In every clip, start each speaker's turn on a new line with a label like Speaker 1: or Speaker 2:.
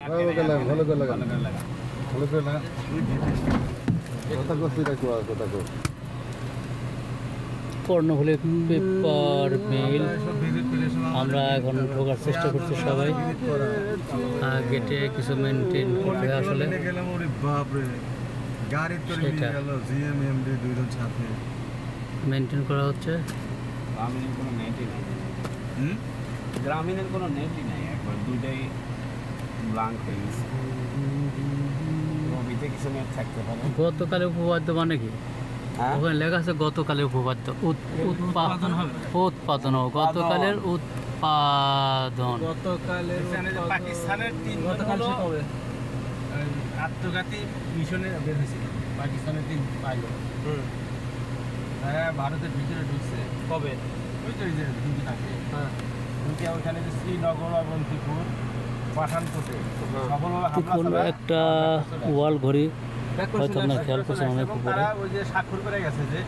Speaker 1: ভালো করে লাগা ভালো করে লাগা কথা করছি দেখো কথা কর
Speaker 2: কর্ণফুলী পেপার মিল আমরা এখন ঢোকার চেষ্টা করছি সবাই গেটে কিছু মেনটেন করতে আসলে সেটা মেনটেন করা হচ্ছে
Speaker 3: গ্রামীণের কোনো নেটই নাই একবার দুইটাই ব্লাঙ্ক হয়ে গেছে রবিতে কিছু নেট থাকতে পারে
Speaker 2: গতকালে উপবাদ্য মানে কি ওখানে লেখা আছে গতকালের উপবাদ্য উৎপাদন হবে গতকালের উৎপাদন
Speaker 3: গতকালের পাকিস্তানের তিন আত্মঘাতী মিশনে বের হয়েছিল পাকিস্তানের তিন পাইলট হ্যাঁ ভারতের ভিতরে ঢুকছে কবে ওই তো দুদিন আগে হ্যাঁ ঢুকে ওখানে যে শ্রীনগর অবন্তিপুর পাঠানকোটে সফলভাবে
Speaker 2: একটা ওয়াল ঘড়ি হয়তো আপনার খেয়াল করছেন অনেক উপরে
Speaker 3: ওই যে স্বাক্ষর করে গেছে যে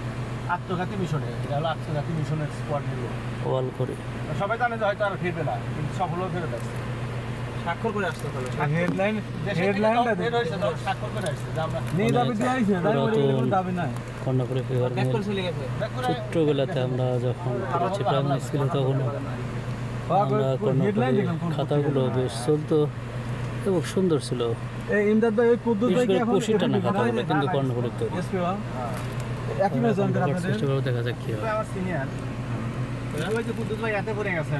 Speaker 3: আত্মঘাতী মিশনে এটা হলো আত্মঘাতী মিশনের স্পট হলো
Speaker 2: ওয়াল ঘড়ি
Speaker 3: সবাই জানে যে হয়তো আর ফিরবে না কিন্তু সফলভাবে ফেরত আসছে স্বাক্ষর করে আসতে হবে হেডলাইনটা বের হয়েছে স্বাক্ষর করে আসছে যে আমরা
Speaker 2: নিয়ে দাবি দিয়ে আইছে দাবি নাই কর্ণফুলী পেপার মিল ছোট্টবেলাতে আমরা যখন পড়েছি প্রাইমারি স্কুলে তখন আমরা কর্ণফুলী খাতাগুলো বেশ চলতো এবং সুন্দর ছিল কুশির টানা খাতাগুলো কিন্তু কর্ণফুলী তৈরি চেষ্টা করে দেখা যাক কি হয়
Speaker 3: আমার সিনিয়র ওই যে কুদ্দুস ভাই এতে পড়ে গেছে